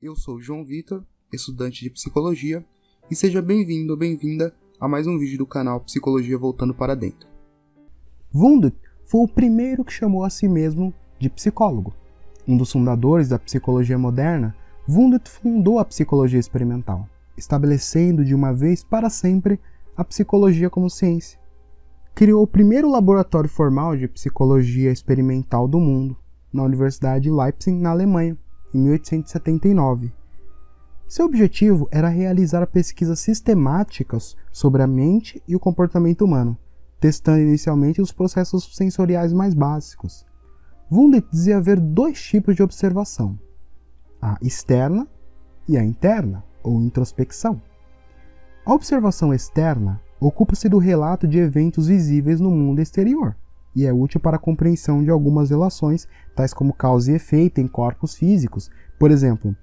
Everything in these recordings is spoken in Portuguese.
Eu sou João Vitor, estudante de Psicologia, e seja bem-vindo ou bem-vinda a mais um vídeo do canal Psicologia Voltando para Dentro. Wundt foi o primeiro que chamou a si mesmo de psicólogo. Um dos fundadores da psicologia moderna, Wundt fundou a psicologia experimental, estabelecendo de uma vez para sempre a psicologia como ciência. Criou o primeiro laboratório formal de psicologia experimental do mundo, na Universidade de Leipzig, na Alemanha, em 1879. Seu objetivo era realizar pesquisas sistemáticas sobre a mente e o comportamento humano, testando inicialmente os processos sensoriais mais básicos. Wundt dizia haver dois tipos de observação: a externa e a interna, ou introspecção. A observação externa ocupa-se do relato de eventos visíveis no mundo exterior e é útil para a compreensão de algumas relações, tais como causa e efeito em corpos físicos. Por exemplo,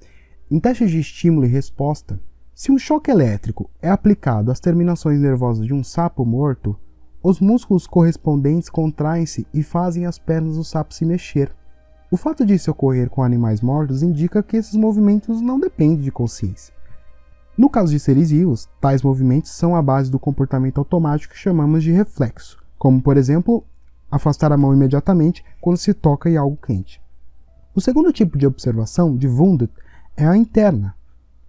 em testes de estímulo e resposta, se um choque elétrico é aplicado às terminações nervosas de um sapo morto, os músculos correspondentes contraem-se e fazem as pernas do sapo se mexer. O fato disso ocorrer com animais mortos indica que esses movimentos não dependem de consciência. No caso de seres vivos, tais movimentos são a base do comportamento automático que chamamos de reflexo, como, por exemplo, afastar a mão imediatamente quando se toca em algo quente. O segundo tipo de observação de Wundt é a interna,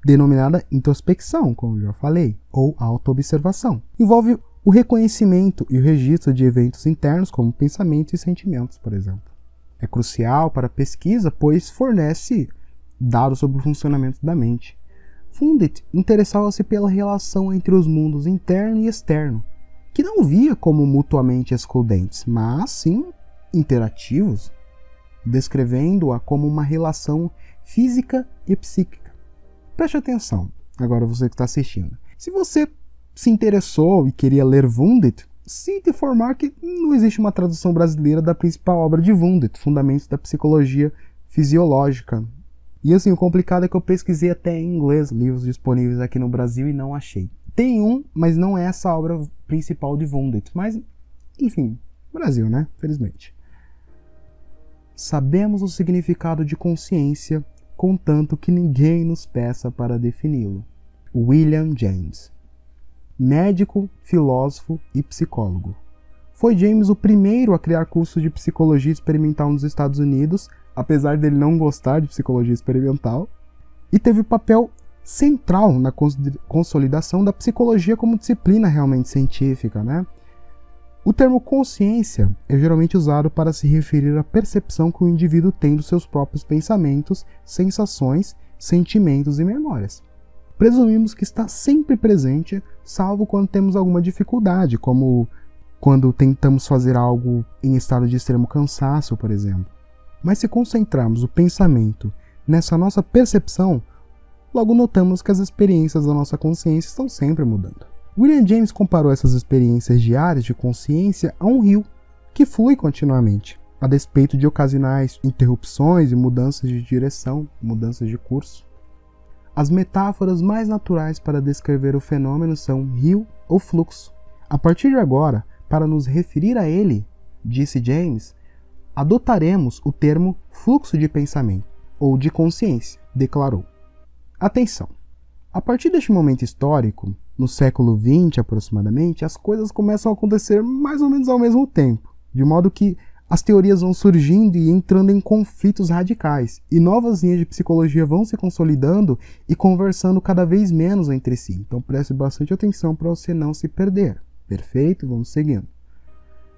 denominada introspecção, como eu já falei, ou autoobservação. Envolve o reconhecimento e o registro de eventos internos, como pensamentos e sentimentos, por exemplo. É crucial para a pesquisa, pois fornece dados sobre o funcionamento da mente. Wundt interessava-se pela relação entre os mundos interno e externo, que não via como mutuamente excludentes, mas sim interativos, descrevendo-a como uma relação física e psíquica. Preste atenção, agora você que está assistindo. Se você se interessou e queria ler Wundt, sinto informar que não existe uma tradução brasileira da principal obra de Wundt, Fundamentos da Psicologia Fisiológica. E assim, o complicado é que eu pesquisei até em inglês livros disponíveis aqui no Brasil e não achei. Tem um, mas não é essa obra principal de Wundt. Mas, enfim, Brasil, né? Felizmente. Sabemos o significado de consciência, contanto que ninguém nos peça para defini-lo. William James. Médico, filósofo e psicólogo. Foi James o primeiro a criar cursos de psicologia experimental nos Estados Unidos, apesar dele não gostar de psicologia experimental, e teve papel central na consolidação da psicologia como disciplina realmente científica, né? O termo consciência é geralmente usado para se referir à percepção que o indivíduo tem dos seus próprios pensamentos, sensações, sentimentos e memórias. Presumimos que está sempre presente, salvo quando temos alguma dificuldade, como quando tentamos fazer algo em estado de extremo cansaço, por exemplo. Mas se concentrarmos o pensamento nessa nossa percepção, logo notamos que as experiências da nossa consciência estão sempre mudando. William James comparou essas experiências diárias de consciência a um rio, que flui continuamente, a despeito de ocasionais interrupções e mudanças de direção, mudanças de curso. As metáforas mais naturais para descrever o fenômeno são rio ou fluxo. A partir de agora, para nos referir a ele, disse James, adotaremos o termo fluxo de pensamento, ou de consciência, declarou. Atenção! A partir deste momento histórico, no século XX aproximadamente, as coisas começam a acontecer mais ou menos ao mesmo tempo, de modo que as teorias vão surgindo e entrando em conflitos radicais, e novas linhas de psicologia vão se consolidando e conversando cada vez menos entre si. Então preste bastante atenção para você não se perder. Perfeito? Vamos seguindo.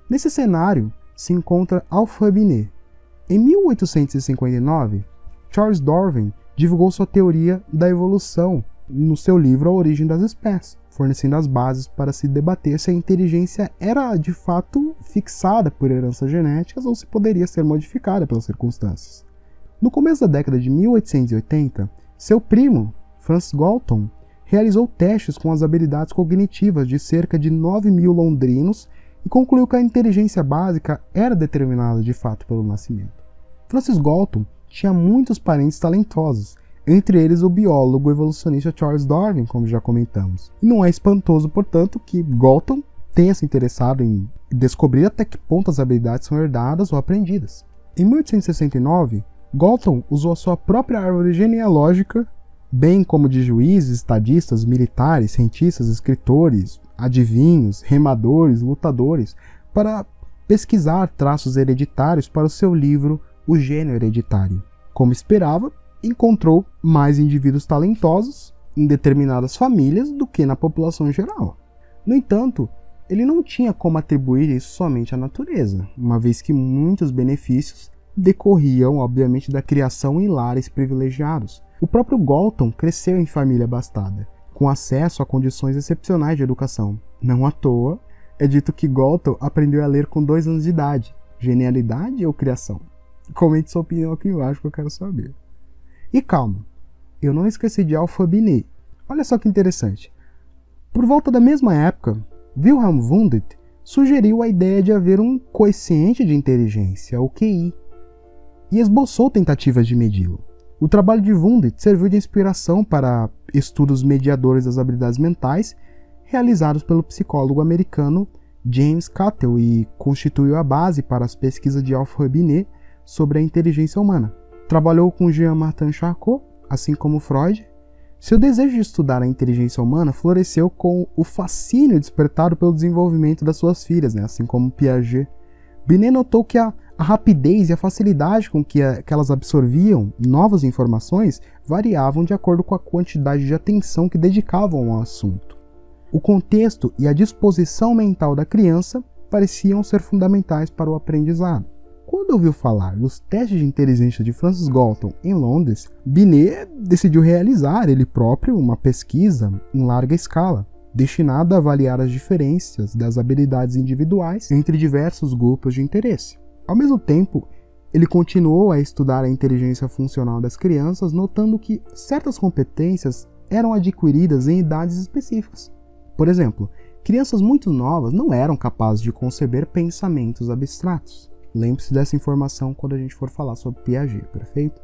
Nesse cenário se encontra Alfred Binet. Em 1859, Charles Darwin divulgou sua teoria da evolução no seu livro A Origem das Espécies, fornecendo as bases para se debater se a inteligência era de fato fixada por heranças genéticas ou se poderia ser modificada pelas circunstâncias. No começo da década de 1880, seu primo, Francis Galton, realizou testes com as habilidades cognitivas de cerca de 9.000 londrinos e concluiu que a inteligência básica era determinada de fato pelo nascimento. Francis Galton tinha muitos parentes talentosos, entre eles o biólogo evolucionista Charles Darwin, como já comentamos. E não é espantoso, portanto, que Galton tenha se interessado em descobrir até que ponto as habilidades são herdadas ou aprendidas. Em 1869, Galton usou a sua própria árvore genealógica, bem como de juízes, estadistas, militares, cientistas, escritores, adivinhos, remadores, lutadores, para pesquisar traços hereditários para o seu livro O Gênio Hereditário. Como esperava, encontrou mais indivíduos talentosos em determinadas famílias do que na população geral. No entanto, ele não tinha como atribuir isso somente à natureza, uma vez que muitos benefícios decorriam, obviamente, da criação em lares privilegiados. O próprio Galton cresceu em família abastada, com acesso a condições excepcionais de educação. Não à toa, é dito que Galton aprendeu a ler com 2 anos de idade. Genialidade ou criação? Comente sua opinião aqui embaixo que eu quero saber. E calma, eu não esqueci de Alpha Binet. Olha só que interessante. Por volta da mesma época, Wilhelm Wundt sugeriu a ideia de haver um quociente de inteligência, o QI, e esboçou tentativas de medi-lo. O trabalho de Wundt serviu de inspiração para estudos mediadores das habilidades mentais realizados pelo psicólogo americano James Cattell e constituiu a base para as pesquisas de Alpha Binet sobre a inteligência humana. Trabalhou com Jean-Martin Charcot, assim como Freud. Seu desejo de estudar a inteligência humana floresceu com o fascínio despertado pelo desenvolvimento das suas filhas, assim como Piaget. Binet notou que a rapidez e a facilidade com que elas absorviam novas informações variavam de acordo com a quantidade de atenção que dedicavam ao assunto. O contexto e a disposição mental da criança pareciam ser fundamentais para o aprendizado. Quando ouviu falar dos testes de inteligência de Francis Galton em Londres, Binet decidiu realizar ele próprio uma pesquisa em larga escala, destinada a avaliar as diferenças das habilidades individuais entre diversos grupos de interesse. Ao mesmo tempo, ele continuou a estudar a inteligência funcional das crianças, notando que certas competências eram adquiridas em idades específicas. Por exemplo, crianças muito novas não eram capazes de conceber pensamentos abstratos. Lembre-se dessa informação quando a gente for falar sobre Piaget, perfeito?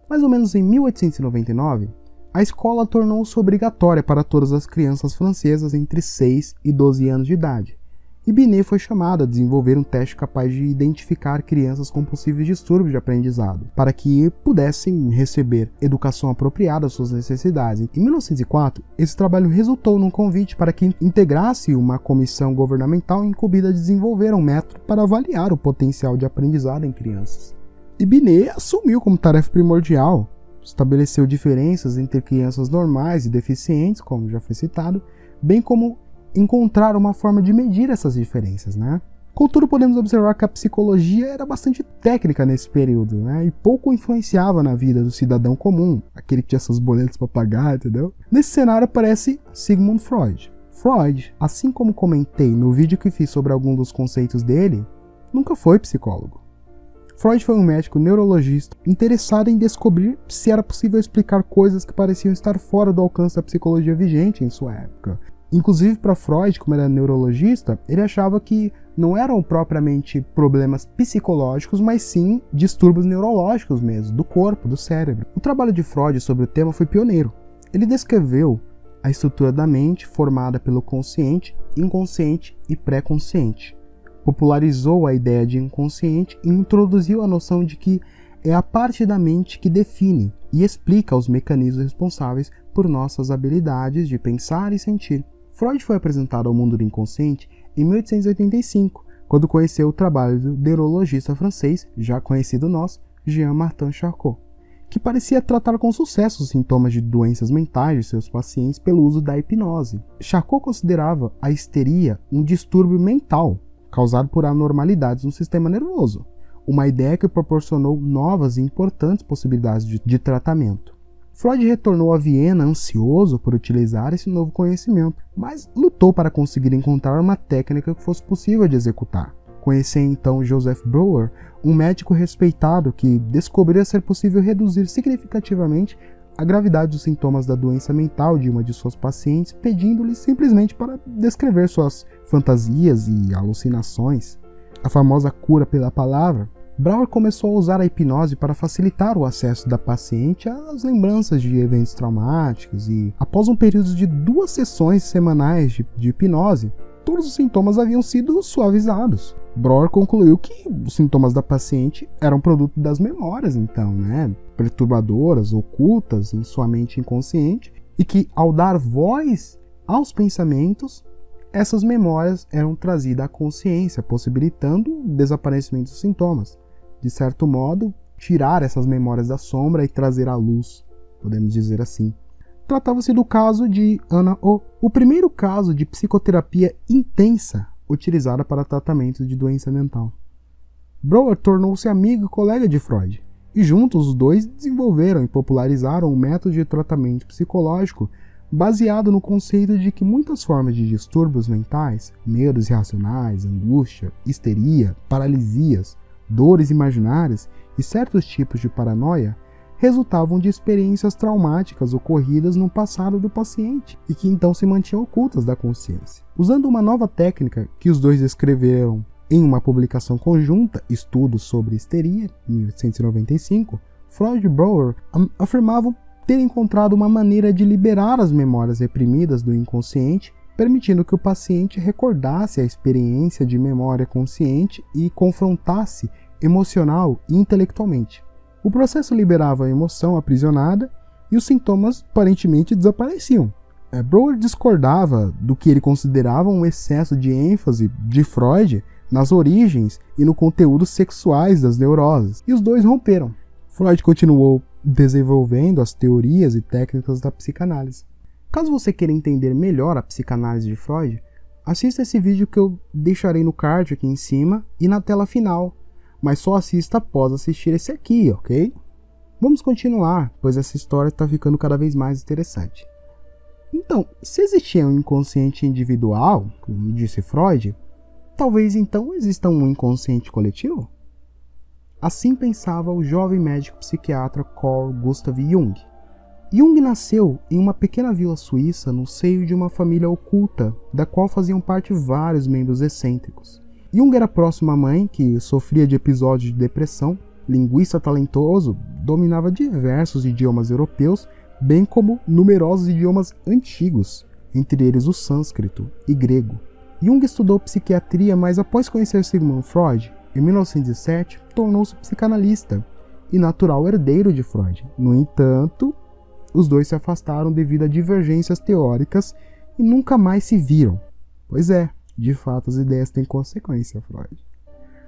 Mais ou menos em 1899, a escola tornou-se obrigatória para todas as crianças francesas entre 6 e 12 anos de idade, e Binet foi chamado a desenvolver um teste capaz de identificar crianças com possíveis distúrbios de aprendizado, para que pudessem receber educação apropriada às suas necessidades. Em 1904, esse trabalho resultou num convite para que integrasse uma comissão governamental incumbida a desenvolver um método para avaliar o potencial de aprendizado em crianças. E Binet assumiu como tarefa primordial, estabeleceu diferenças entre crianças normais e deficientes, como já foi citado, bem como encontrar uma forma de medir essas diferenças, né? Contudo, podemos observar que a psicologia era bastante técnica nesse período, né? E pouco influenciava na vida do cidadão comum, aquele que tinha seus boletos para pagar, entendeu? Nesse cenário aparece Sigmund Freud. Freud, assim como comentei no vídeo que fiz sobre alguns dos conceitos dele, nunca foi psicólogo. Freud foi um médico neurologista interessado em descobrir se era possível explicar coisas que pareciam estar fora do alcance da psicologia vigente em sua época. Inclusive, para Freud, como ele era neurologista, ele achava que não eram propriamente problemas psicológicos, mas sim distúrbios neurológicos mesmo, do corpo, do cérebro. O trabalho de Freud sobre o tema foi pioneiro. Ele descreveu a estrutura da mente formada pelo consciente, inconsciente e pré-consciente. Popularizou a ideia de inconsciente e introduziu a noção de que é a parte da mente que define e explica os mecanismos responsáveis por nossas habilidades de pensar e sentir. Freud foi apresentado ao mundo do inconsciente em 1885, quando conheceu o trabalho do neurologista francês, já conhecido nosso, Jean-Martin Charcot, que parecia tratar com sucesso os sintomas de doenças mentais de seus pacientes pelo uso da hipnose. Charcot considerava a histeria um distúrbio mental, causado por anormalidades no sistema nervoso, uma ideia que proporcionou novas e importantes possibilidades de tratamento. Freud retornou a Viena ansioso por utilizar esse novo conhecimento, mas lutou para conseguir encontrar uma técnica que fosse possível de executar. Conheceu então Joseph Breuer, um médico respeitado que descobriu ser possível reduzir significativamente a gravidade dos sintomas da doença mental de uma de suas pacientes, pedindo-lhe simplesmente para descrever suas fantasias e alucinações. A famosa cura pela palavra. Breuer começou a usar a hipnose para facilitar o acesso da paciente às lembranças de eventos traumáticos e, após um período de 2 sessões semanais de hipnose, todos os sintomas haviam sido suavizados. Breuer concluiu que os sintomas da paciente eram produto das memórias, então, perturbadoras, ocultas em sua mente inconsciente, e que, ao dar voz aos pensamentos, essas memórias eram trazidas à consciência, possibilitando o desaparecimento dos sintomas. De certo modo, tirar essas memórias da sombra e trazer à luz, podemos dizer assim. Tratava-se do caso de Anna O, o primeiro caso de psicoterapia intensa utilizada para tratamento de doença mental. Breuer tornou-se amigo e colega de Freud, e juntos os dois desenvolveram e popularizaram um método de tratamento psicológico baseado no conceito de que muitas formas de distúrbios mentais, medos irracionais, angústia, histeria, paralisias, dores imaginárias e certos tipos de paranoia resultavam de experiências traumáticas ocorridas no passado do paciente e que então se mantinham ocultas da consciência. Usando uma nova técnica que os dois descreveram em uma publicação conjunta, Estudos sobre Histeria, em 1895, Freud e Breuer afirmavam ter encontrado uma maneira de liberar as memórias reprimidas do inconsciente, permitindo que o paciente recordasse a experiência de memória consciente e confrontasse emocional e intelectualmente. O processo liberava a emoção aprisionada e os sintomas aparentemente desapareciam. Breuer discordava do que ele considerava um excesso de ênfase de Freud nas origens e no conteúdo sexuais das neuroses, e os dois romperam. Freud continuou desenvolvendo as teorias e técnicas da psicanálise. Caso você queira entender melhor a psicanálise de Freud, assista esse vídeo que eu deixarei no card aqui em cima e na tela final, mas só assista após assistir esse aqui, ok? Vamos continuar, pois essa história está ficando cada vez mais interessante. Então, se existia um inconsciente individual, como disse Freud, talvez então exista um inconsciente coletivo? Assim pensava o jovem médico psiquiatra Carl Gustav Jung. Jung nasceu em uma pequena vila suíça no seio de uma família oculta, da qual faziam parte vários membros excêntricos. Jung era próximo à mãe, que sofria de episódios de depressão, linguista talentoso, dominava diversos idiomas europeus, bem como numerosos idiomas antigos, entre eles o sânscrito e grego. Jung estudou psiquiatria, mas após conhecer Sigmund Freud, em 1907, tornou-se psicanalista e natural herdeiro de Freud. No entanto, os dois se afastaram devido a divergências teóricas e nunca mais se viram. Pois é, de fato as ideias têm consequência, Freud.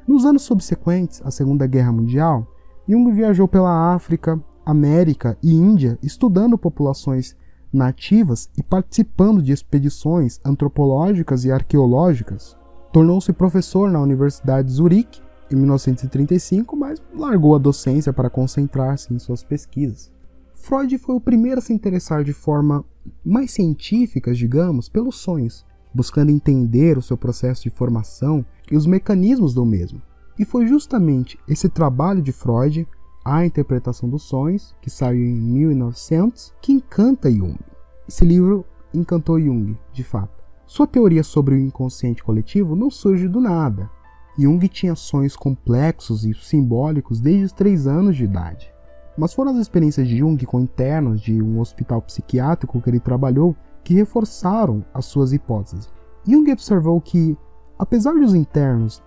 Nos anos subsequentes à Segunda Guerra Mundial, Jung viajou pela África, América e Índia estudando populações nativas e participando de expedições antropológicas e arqueológicas. Tornou-se professor na Universidade de Zurique em 1935, mas largou a docência para concentrar-se em suas pesquisas. Freud foi o primeiro a se interessar de forma mais científica, digamos, pelos sonhos, buscando entender o seu processo de formação e os mecanismos do mesmo. E foi justamente esse trabalho de Freud, A Interpretação dos Sonhos, que saiu em 1900, que encanta Jung. Esse livro encantou Jung, de fato. Sua teoria sobre o inconsciente coletivo não surge do nada. Jung tinha sonhos complexos e simbólicos desde os 3 anos de idade. Mas foram as experiências de Jung com internos de um hospital psiquiátrico que ele trabalhou que reforçaram as suas hipóteses. Jung observou que, apesar de os internos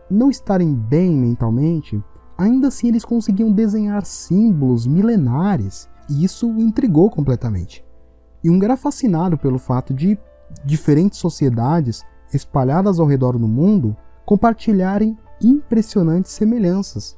não estarem bem mentalmente, ainda assim eles conseguiam desenhar símbolos milenares, e isso o intrigou completamente. Jung era fascinado pelo fato de diferentes sociedades espalhadas ao redor do mundo compartilharem impressionantes semelhanças,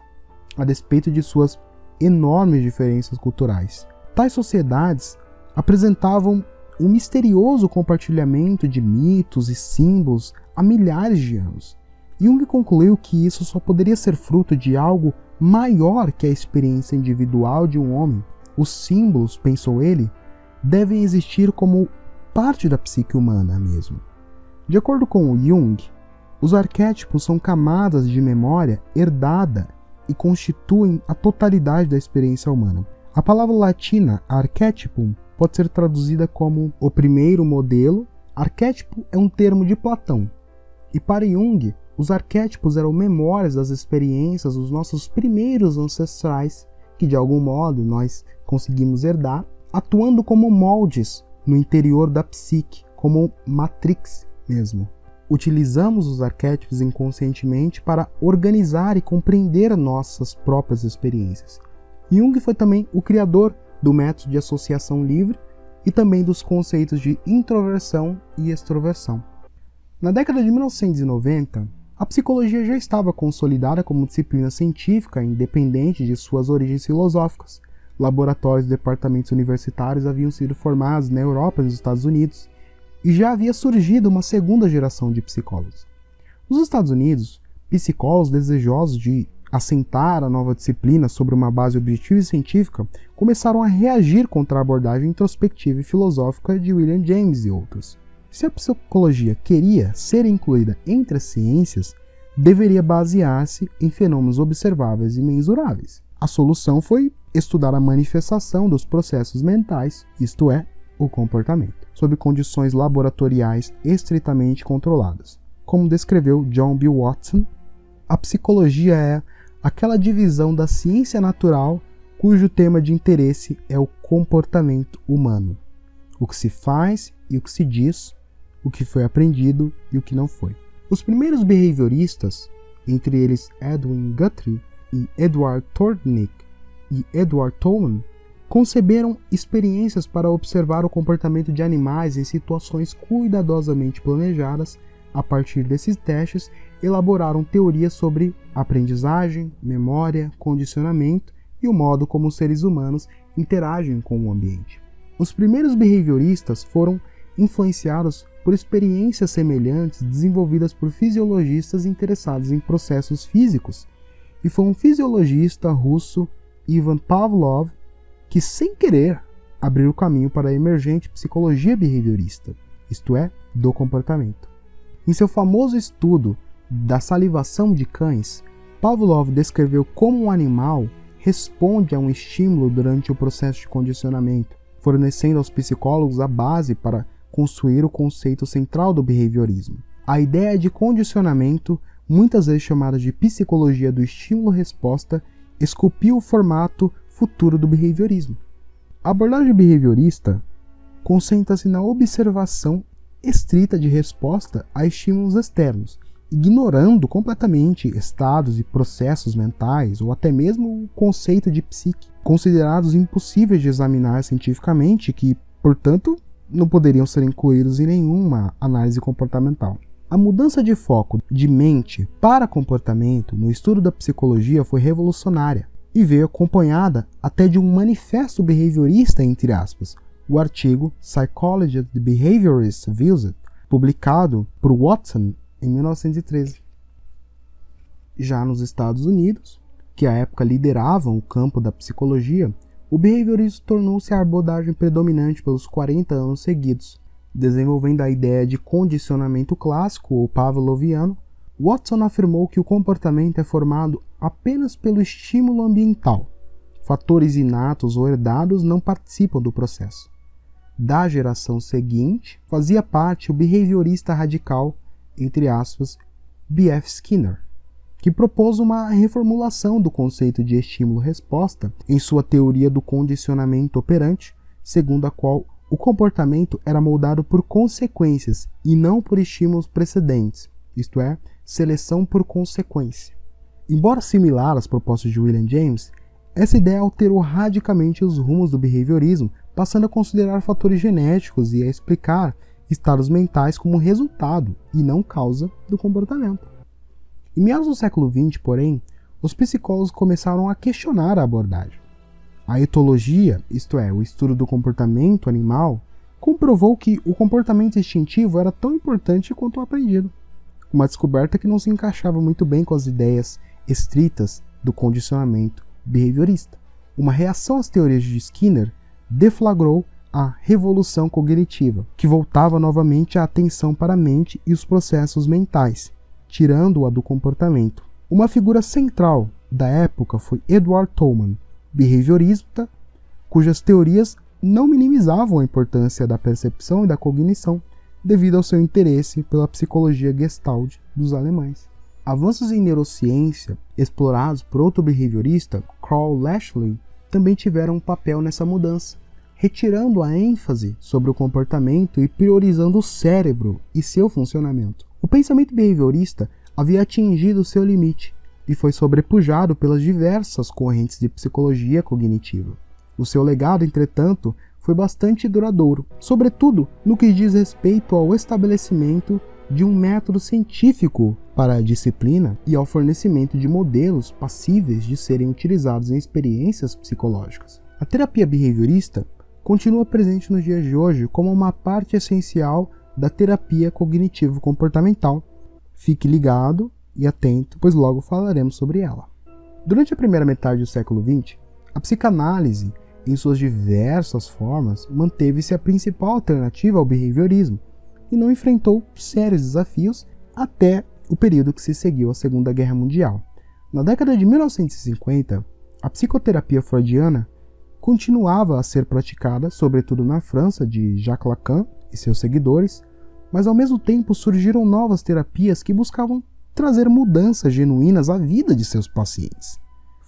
a despeito de suas enormes diferenças culturais. Tais sociedades apresentavam um misterioso compartilhamento de mitos e símbolos há milhares de anos. Jung concluiu que isso só poderia ser fruto de algo maior que a experiência individual de um homem. Os símbolos, pensou ele, devem existir como parte da psique humana mesmo. De acordo com Jung, os arquétipos são camadas de memória herdada e constituem a totalidade da experiência humana. A palavra latina archetypum pode ser traduzida como o primeiro modelo. Arquétipo é um termo de Platão. E para Jung, os arquétipos eram memórias das experiências dos nossos primeiros ancestrais, que de algum modo nós conseguimos herdar, atuando como moldes no interior da psique, como matrix mesmo. utilizamos os arquétipos inconscientemente para organizar e compreender nossas próprias experiências. Jung foi também o criador do método de associação livre e também dos conceitos de introversão e extroversão. Na década de 1990, a psicologia já estava consolidada como disciplina científica independente de suas origens filosóficas. Laboratórios e departamentos universitários haviam sido formados na Europa e nos Estados Unidos, e já havia surgido uma segunda geração de psicólogos. Nos Estados Unidos, psicólogos desejosos de assentar a nova disciplina sobre uma base objetiva e científica começaram a reagir contra a abordagem introspectiva e filosófica de William James e outros. Se a psicologia queria ser incluída entre as ciências, deveria basear-se em fenômenos observáveis e mensuráveis. A solução foi estudar a manifestação dos processos mentais, isto é, o comportamento, sob condições laboratoriais estritamente controladas. Como descreveu John B. Watson, a psicologia é aquela divisão da ciência natural cujo tema de interesse é o comportamento humano, o que se faz e o que se diz, o que foi aprendido e o que não foi. Os primeiros behavioristas, entre eles Edwin Guthrie e Edward Thorndike e Edward Tolman, conceberam experiências para observar o comportamento de animais em situações cuidadosamente planejadas. A partir desses testes, elaboraram teorias sobre aprendizagem, memória, condicionamento e o modo como os seres humanos interagem com o ambiente. Os primeiros behavioristas foram influenciados por experiências semelhantes desenvolvidas por fisiologistas interessados em processos físicos, e foi um fisiologista russo, Ivan Pavlov, que, sem querer, abriu o caminho para a emergente psicologia behaviorista, isto é, do comportamento. Em seu famoso estudo da salivação de cães, Pavlov descreveu como um animal responde a um estímulo durante o processo de condicionamento, fornecendo aos psicólogos a base para construir o conceito central do behaviorismo. A ideia de condicionamento, muitas vezes chamada de psicologia do estímulo-resposta, esculpiu o formato futuro do behaviorismo. A abordagem behaviorista concentra-se na observação estrita de resposta a estímulos externos, ignorando completamente estados e processos mentais ou até mesmo o conceito de psique, considerados impossíveis de examinar cientificamente, que, portanto, não poderiam ser incluídos em nenhuma análise comportamental. A mudança de foco de mente para comportamento no estudo da psicologia foi revolucionária e veio acompanhada até de um manifesto behaviorista, entre aspas, o artigo Psychology of the Behaviorist Views, publicado por Watson em 1913. Já nos Estados Unidos, que à época lideravam o campo da psicologia, o behaviorismo tornou-se a abordagem predominante pelos 40 anos seguidos. Desenvolvendo a ideia de condicionamento clássico ou pavloviano, Watson afirmou que o comportamento é formado apenas pelo estímulo ambiental. Fatores inatos ou herdados não participam do processo. Da geração seguinte, fazia parte o behaviorista radical, entre aspas, B.F. Skinner, que propôs uma reformulação do conceito de estímulo-resposta em sua teoria do condicionamento operante, segundo a qual o comportamento era moldado por consequências e não por estímulos precedentes, isto é, seleção por consequência. Embora similar às propostas de William James, essa ideia alterou radicalmente os rumos do behaviorismo, passando a considerar fatores genéticos e a explicar estados mentais como resultado e não causa do comportamento. Em meados do século XX, porém, os psicólogos começaram a questionar a abordagem. A etologia, isto é, o estudo do comportamento animal, comprovou que o comportamento instintivo era tão importante quanto o aprendido, uma descoberta que não se encaixava muito bem com as ideias estritas do condicionamento behaviorista. Uma reação às teorias de Skinner deflagrou a revolução cognitiva, que voltava novamente a atenção para a mente e os processos mentais, tirando-a do comportamento. Uma figura central da época foi Edward Tolman, behaviorista, cujas teorias não minimizavam a importância da percepção e da cognição, devido ao seu interesse pela psicologia Gestalt dos alemães. Avanços em neurociência, explorados por outro behaviorista, Carl Lashley, também tiveram um papel nessa mudança, retirando a ênfase sobre o comportamento e priorizando o cérebro e seu funcionamento. O pensamento behaviorista havia atingido seu limite e foi sobrepujado pelas diversas correntes de psicologia cognitiva. O seu legado, entretanto, foi bastante duradouro, sobretudo no que diz respeito ao estabelecimento de um método científico para a disciplina e ao fornecimento de modelos passíveis de serem utilizados em experiências psicológicas. A terapia behaviorista continua presente nos dias de hoje como uma parte essencial da terapia cognitivo-comportamental. Fique ligado e atento, pois logo falaremos sobre ela. Durante a primeira metade do século XX, a psicanálise, em suas diversas formas, manteve-se a principal alternativa ao behaviorismo e não enfrentou sérios desafios até o período que se seguiu à Segunda Guerra Mundial. Na década de 1950, a psicoterapia freudiana continuava a ser praticada, sobretudo na França, de Jacques Lacan e seus seguidores, mas ao mesmo tempo surgiram novas terapias que buscavam trazer mudanças genuínas à vida de seus pacientes.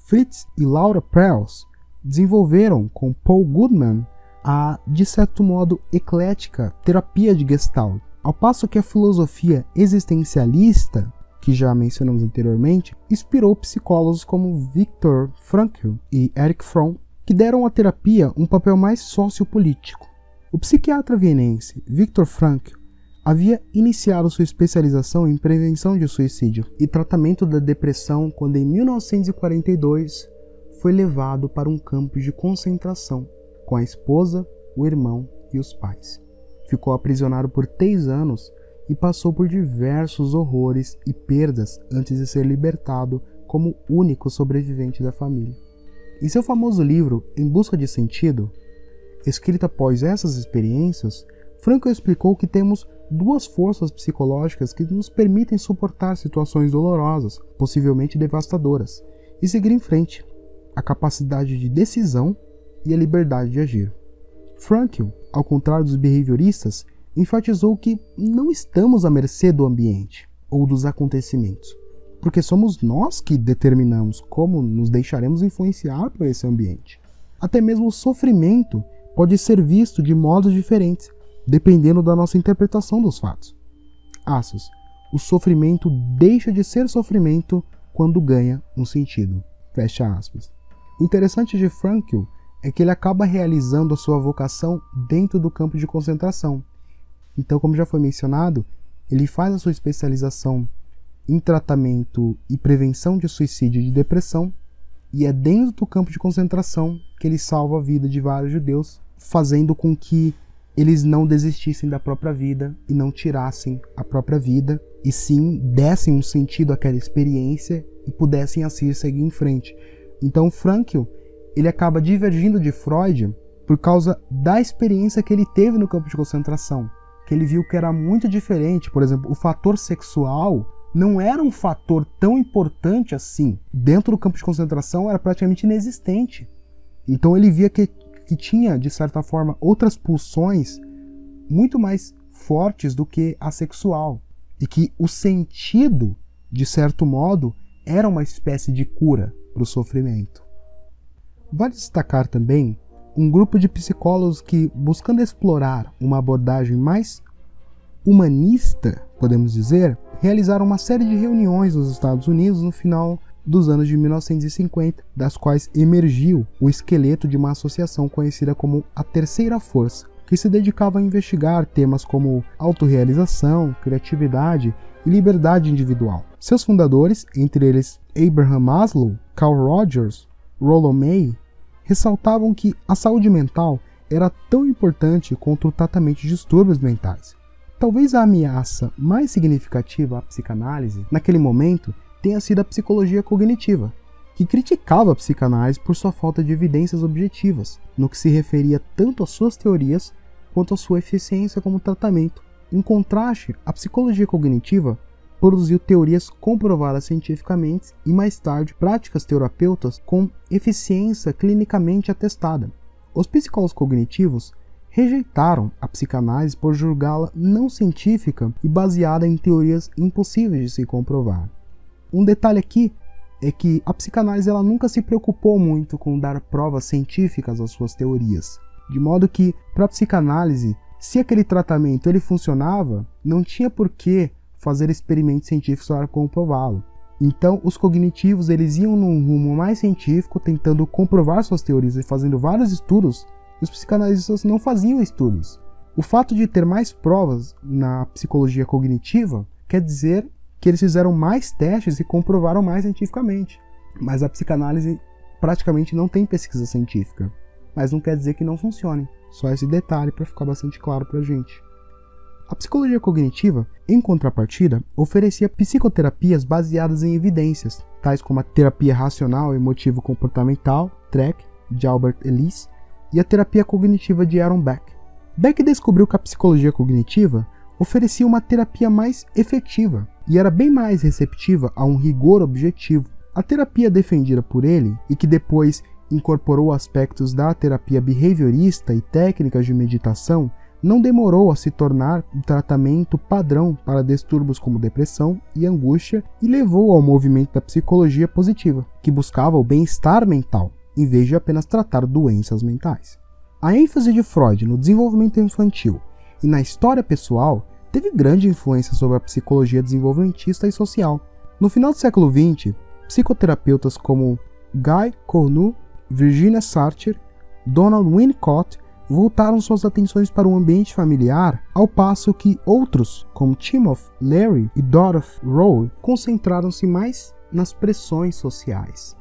Fritz e Laura Perls desenvolveram com Paul Goodman a, de certo modo, eclética terapia de Gestalt, ao passo que a filosofia existencialista, que já mencionamos anteriormente, inspirou psicólogos como Viktor Frankl e Erich Fromm, que deram à terapia um papel mais sociopolítico. O psiquiatra vienense Viktor Frankl havia iniciado sua especialização em prevenção de suicídio e tratamento da depressão quando, em 1942, foi levado para um campo de concentração com a esposa, o irmão e os pais. Ficou aprisionado por 3 anos e passou por diversos horrores e perdas antes de ser libertado como único sobrevivente da família. Em seu famoso livro Em Busca de Sentido, escrito após essas experiências, Frankl explicou que temos 2 forças psicológicas que nos permitem suportar situações dolorosas, possivelmente devastadoras, e seguir em frente: a capacidade de decisão e a liberdade de agir. Frankl, ao contrário dos behavioristas, enfatizou que não estamos à mercê do ambiente ou dos acontecimentos, porque somos nós que determinamos como nos deixaremos influenciar por esse ambiente. Até mesmo o sofrimento pode ser visto de modos diferentes, dependendo da nossa interpretação dos fatos. Aspas, o sofrimento deixa de ser sofrimento quando ganha um sentido. Fecha aspas. O interessante de Frankl é que ele acaba realizando a sua vocação dentro do campo de concentração. Então, como já foi mencionado, ele faz a sua especialização em tratamento e prevenção de suicídio e de depressão, e é dentro do campo de concentração que ele salva a vida de vários judeus, fazendo com que eles não desistissem da própria vida e não tirassem a própria vida, e sim dessem um sentido àquela experiência e pudessem assim seguir em frente. Então Frankl, ele acaba divergindo de Freud por causa da experiência que ele teve no campo de concentração, que ele viu que era muito diferente. Por exemplo, o fator sexual não era um fator tão importante assim. Dentro do campo de concentração era praticamente inexistente. Então ele via que tinha, de certa forma, outras pulsões muito mais fortes do que a sexual. E que o sentido, de certo modo, era uma espécie de cura para o sofrimento. Vale destacar também um grupo de psicólogos que, buscando explorar uma abordagem mais humanista, podemos dizer, realizaram uma série de reuniões nos Estados Unidos no final dos anos de 1950, das quais emergiu o esqueleto de uma associação conhecida como a Terceira Força, que se dedicava a investigar temas como autorrealização, criatividade e liberdade individual. Seus fundadores, entre eles Abraham Maslow, Carl Rogers, Rollo May, ressaltavam que a saúde mental era tão importante quanto o tratamento de distúrbios mentais. Talvez a ameaça mais significativa à psicanálise, naquele momento, tenha sido a psicologia cognitiva, que criticava a psicanálise por sua falta de evidências objetivas, no que se referia tanto às suas teorias quanto à sua eficiência como tratamento. Em contraste, a psicologia cognitiva produziu teorias comprovadas cientificamente e, mais tarde, práticas terapêuticas com eficiência clinicamente atestada. Os psicólogos cognitivos rejeitaram a psicanálise por julgá-la não científica e baseada em teorias impossíveis de se comprovar. Um detalhe aqui é que a psicanálise ela nunca se preocupou muito com dar provas científicas às suas teorias, de modo que, para a psicanálise, se aquele tratamento ele funcionava, não tinha por que fazer experimentos científicos para comprová-lo. Então, os cognitivos eles iam num rumo mais científico, tentando comprovar suas teorias e fazendo vários estudos, e os psicanalistas não faziam estudos. O fato de ter mais provas na psicologia cognitiva quer dizer que eles fizeram mais testes e comprovaram mais cientificamente. Mas a psicanálise praticamente não tem pesquisa científica. Mas não quer dizer que não funcione. Só esse detalhe para ficar bastante claro para a gente. A psicologia cognitiva, em contrapartida, oferecia psicoterapias baseadas em evidências, tais como a terapia racional emotivo-comportamental, TREC, de Albert Ellis, e a terapia cognitiva de Aaron Beck. Beck descobriu que a psicologia cognitiva oferecia uma terapia mais efetiva e era bem mais receptiva a um rigor objetivo. A terapia defendida por ele, e que depois incorporou aspectos da terapia behaviorista e técnicas de meditação, não demorou a se tornar um tratamento padrão para distúrbios como depressão e angústia e levou ao movimento da psicologia positiva, que buscava o bem-estar mental, em vez de apenas tratar doenças mentais. A ênfase de Freud no desenvolvimento infantil e na história pessoal teve grande influência sobre a psicologia desenvolvimentista e social. No final do século XX, psicoterapeutas como Guy Cornu, Virginia Satir, Donald Winnicott voltaram suas atenções para o ambiente familiar, ao passo que outros, como Timothy Leary e Dorothy Rowe, concentraram-se mais nas pressões sociais.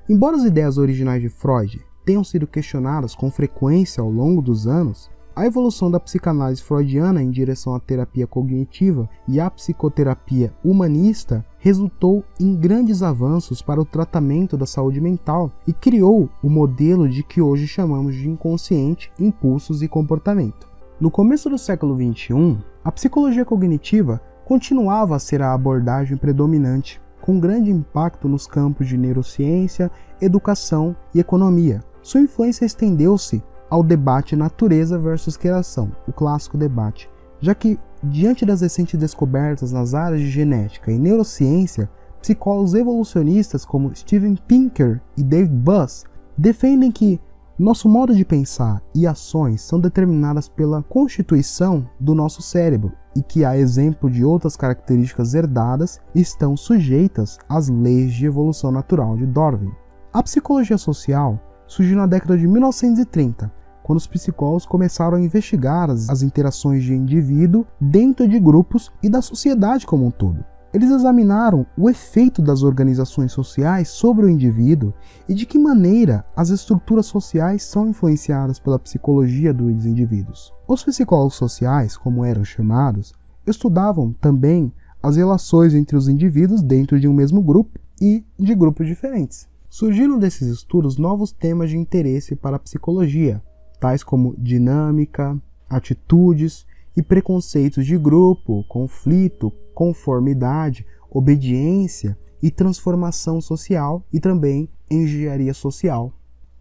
Embora as ideias originais de Freud tenham sido questionadas com frequência ao longo dos anos, a evolução da psicanálise freudiana em direção à terapia cognitiva e à psicoterapia humanista resultou em grandes avanços para o tratamento da saúde mental e criou o modelo de que hoje chamamos de inconsciente, impulsos e comportamento. No começo do século XXI, a psicologia cognitiva continuava a ser a abordagem predominante, com grande impacto nos campos de neurociência, educação e economia. Sua influência estendeu-se ao debate natureza versus criação, o clássico debate, já que, diante das recentes descobertas nas áreas de genética e neurociência, psicólogos evolucionistas como Steven Pinker e David Buss defendem que nosso modo de pensar e ações são determinadas pela constituição do nosso cérebro e que, a exemplo de outras características herdadas, estão sujeitas às leis de evolução natural de Darwin. A psicologia social surgiu na década de 1930, quando os psicólogos começaram a investigar as interações de indivíduo dentro de grupos e da sociedade como um todo. Eles examinaram o efeito das organizações sociais sobre o indivíduo e de que maneira as estruturas sociais são influenciadas pela psicologia dos indivíduos. Os psicólogos sociais, como eram chamados, estudavam também as relações entre os indivíduos dentro de um mesmo grupo e de grupos diferentes. Surgiram desses estudos novos temas de interesse para a psicologia, tais como dinâmica, atitudes e preconceitos de grupo, conflito, conformidade, obediência e transformação social e também engenharia social.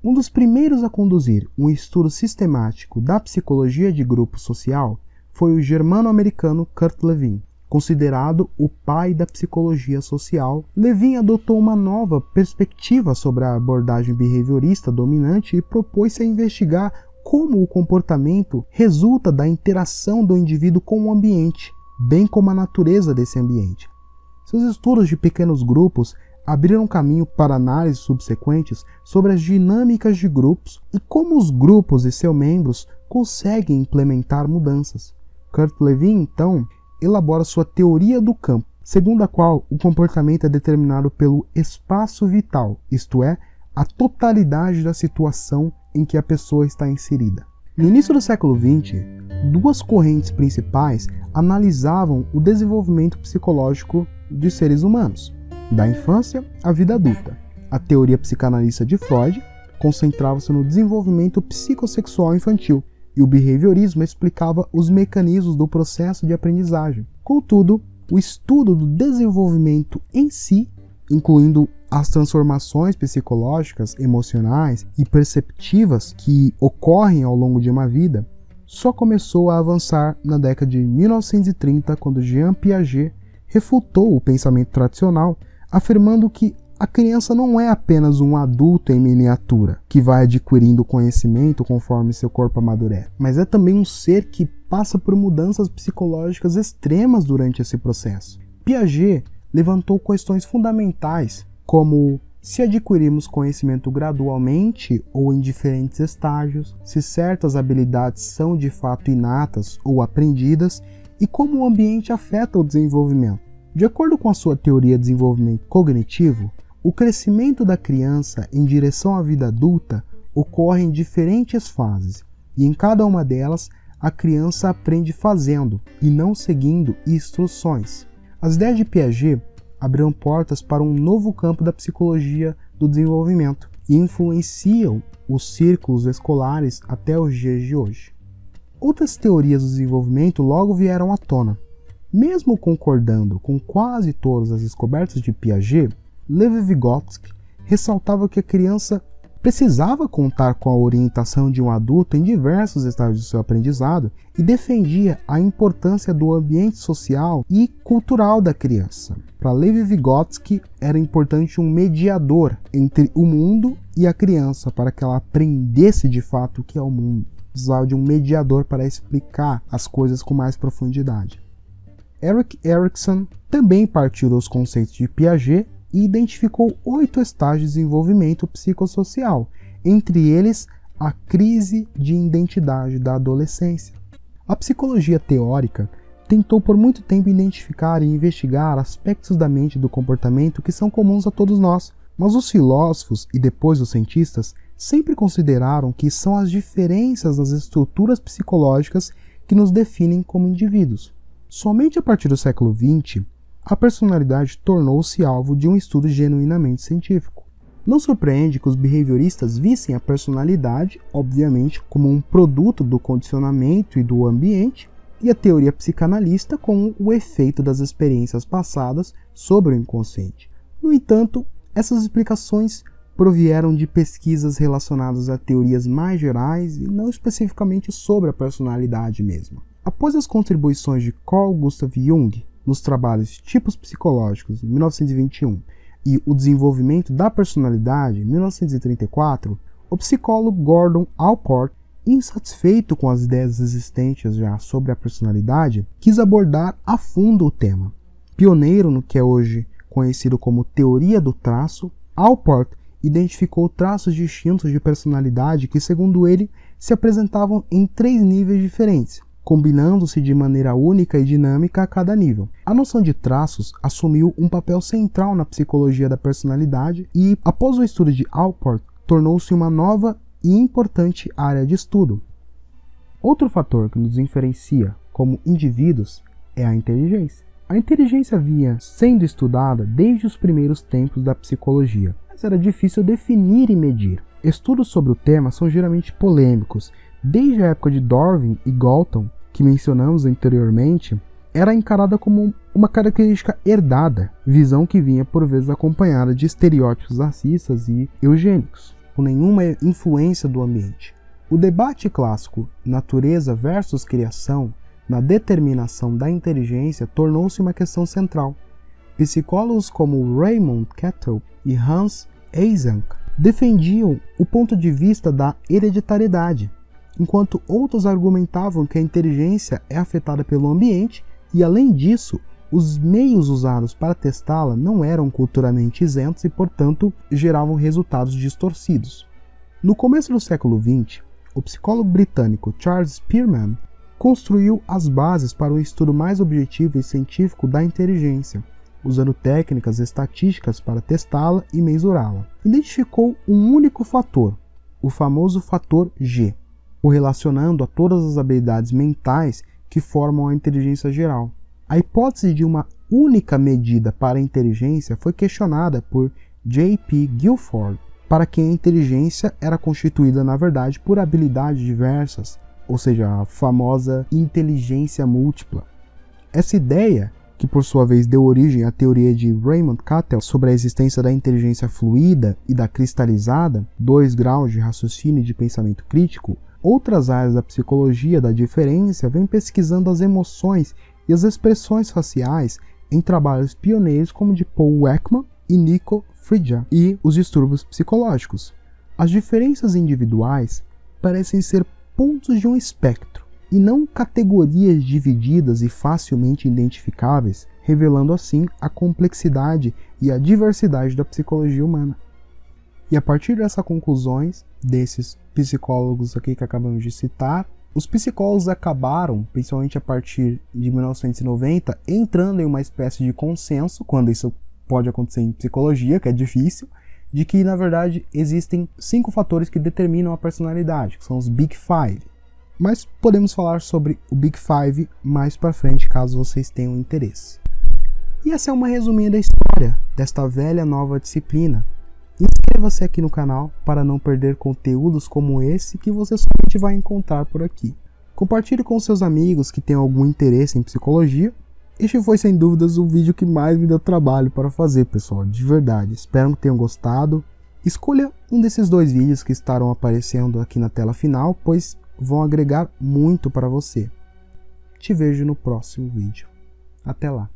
Um dos primeiros a conduzir um estudo sistemático da psicologia de grupo social foi o germano-americano Kurt Lewin. Considerado o pai da psicologia social, Lewin adotou uma nova perspectiva sobre a abordagem behaviorista dominante e propôs-se a investigar como o comportamento resulta da interação do indivíduo com o ambiente, bem como a natureza desse ambiente. Seus estudos de pequenos grupos abriram caminho para análises subsequentes sobre as dinâmicas de grupos e como os grupos e seus membros conseguem implementar mudanças. Kurt Lewin, então, elabora sua teoria do campo, segundo a qual o comportamento é determinado pelo espaço vital, isto é, a totalidade da situação em que a pessoa está inserida. No início do século XX, duas correntes principais analisavam o desenvolvimento psicológico de seres humanos, da infância à vida adulta. A teoria psicanalista de Freud concentrava-se no desenvolvimento psicossexual infantil, e o behaviorismo explicava os mecanismos do processo de aprendizagem. Contudo, o estudo do desenvolvimento em si, incluindo as transformações psicológicas, emocionais e perceptivas que ocorrem ao longo de uma vida, só começou a avançar na década de 1930, quando Jean Piaget refutou o pensamento tradicional, afirmando que a criança não é apenas um adulto em miniatura, que vai adquirindo conhecimento conforme seu corpo amadurece, mas é também um ser que passa por mudanças psicológicas extremas durante esse processo. Piaget levantou questões fundamentais, como se adquirimos conhecimento gradualmente ou em diferentes estágios, se certas habilidades são de fato inatas ou aprendidas e como o ambiente afeta o desenvolvimento. De acordo com a sua teoria de desenvolvimento cognitivo, o crescimento da criança em direção à vida adulta ocorre em diferentes fases, e em cada uma delas a criança aprende fazendo e não seguindo instruções. As ideias de Piaget abriram portas para um novo campo da psicologia do desenvolvimento e influenciam os círculos escolares até os dias de hoje. Outras teorias do desenvolvimento logo vieram à tona. Mesmo concordando com quase todas as descobertas de Piaget, Lev Vygotsky ressaltava que a criança precisava contar com a orientação de um adulto em diversos estágios de seu aprendizado e defendia a importância do ambiente social e cultural da criança. Para Lev Vygotsky, era importante um mediador entre o mundo e a criança para que ela aprendesse de fato o que é o mundo. Precisava de um mediador para explicar as coisas com mais profundidade. Erik Erikson também partiu dos conceitos de Piaget e identificou 8 estágios de desenvolvimento psicossocial, entre eles a crise de identidade da adolescência. A psicologia teórica tentou por muito tempo identificar e investigar aspectos da mente e do comportamento que são comuns a todos nós, mas os filósofos e depois os cientistas sempre consideraram que são as diferenças nas estruturas psicológicas que nos definem como indivíduos. Somente a partir do século XX, a personalidade tornou-se alvo de um estudo genuinamente científico. Não surpreende que os behavioristas vissem a personalidade, obviamente, como um produto do condicionamento e do ambiente, e a teoria psicanalista como o efeito das experiências passadas sobre o inconsciente. No entanto, essas explicações provieram de pesquisas relacionadas a teorias mais gerais e não especificamente sobre a personalidade mesma. Após as contribuições de Carl Gustav Jung nos trabalhos Tipos Psicológicos, em 1921, e O Desenvolvimento da Personalidade, em 1934, o psicólogo Gordon Allport, insatisfeito com as ideias existentes já sobre a personalidade, quis abordar a fundo o tema. Pioneiro no que é hoje conhecido como teoria do traço, Allport identificou traços distintos de personalidade que, segundo ele, se apresentavam em 3 níveis diferentes, combinando-se de maneira única e dinâmica a cada nível. A noção de traços assumiu um papel central na psicologia da personalidade e, após o estudo de Allport, tornou-se uma nova e importante área de estudo. Outro fator que nos diferencia como indivíduos é a inteligência. A inteligência vinha sendo estudada desde os primeiros tempos da psicologia, mas era difícil definir e medir. Estudos sobre o tema são geralmente polêmicos. Desde a época de Darwin e Galton, que mencionamos anteriormente, era encarada como uma característica herdada, visão que vinha por vezes acompanhada de estereótipos racistas e eugênicos, com nenhuma influência do ambiente. O debate clássico natureza versus criação na determinação da inteligência tornou-se uma questão central. Psicólogos como Raymond Cattell e Hans Eysenck defendiam o ponto de vista da hereditariedade, enquanto outros argumentavam que a inteligência é afetada pelo ambiente e, além disso, os meios usados para testá-la não eram culturalmente isentos e, portanto, geravam resultados distorcidos. No começo do século XX, o psicólogo britânico Charles Spearman construiu as bases para um estudo mais objetivo e científico da inteligência, usando técnicas estatísticas para testá-la e mensurá-la. Identificou um único fator, o famoso fator G, correlacionando a todas as habilidades mentais que formam a inteligência geral. A hipótese de uma única medida para a inteligência foi questionada por J.P. Guilford, para quem a inteligência era constituída, na verdade, por habilidades diversas, ou seja, a famosa inteligência múltipla. Essa ideia, que por sua vez deu origem à teoria de Raymond Cattell sobre a existência da inteligência fluida e da cristalizada, 2 graus de raciocínio e de pensamento crítico, outras áreas da psicologia da diferença vêm pesquisando as emoções e as expressões faciais em trabalhos pioneiros como de Paul Ekman e Nico Frege e os distúrbios psicológicos. As diferenças individuais parecem ser pontos de um espectro e não categorias divididas e facilmente identificáveis, revelando assim a complexidade e a diversidade da psicologia humana. E a partir dessas conclusões, desses psicólogos aqui que acabamos de citar, os psicólogos acabaram, principalmente a partir de 1990, entrando em uma espécie de consenso, quando isso pode acontecer em psicologia, que é difícil, de que, na verdade, existem 5 fatores que determinam a personalidade, que são os Big Five. Mas podemos falar sobre o Big Five mais para frente, caso vocês tenham interesse. E essa é uma resuminha da história desta velha nova disciplina. Inscreva-se aqui no canal para não perder conteúdos como esse que você somente vai encontrar por aqui. Compartilhe com seus amigos que tenham algum interesse em psicologia. Este foi sem dúvidas o vídeo que mais me deu trabalho para fazer, pessoal, de verdade. Espero que tenham gostado. Escolha um desses 2 vídeos que estarão aparecendo aqui na tela final, pois vão agregar muito para você. Te vejo no próximo vídeo. Até lá!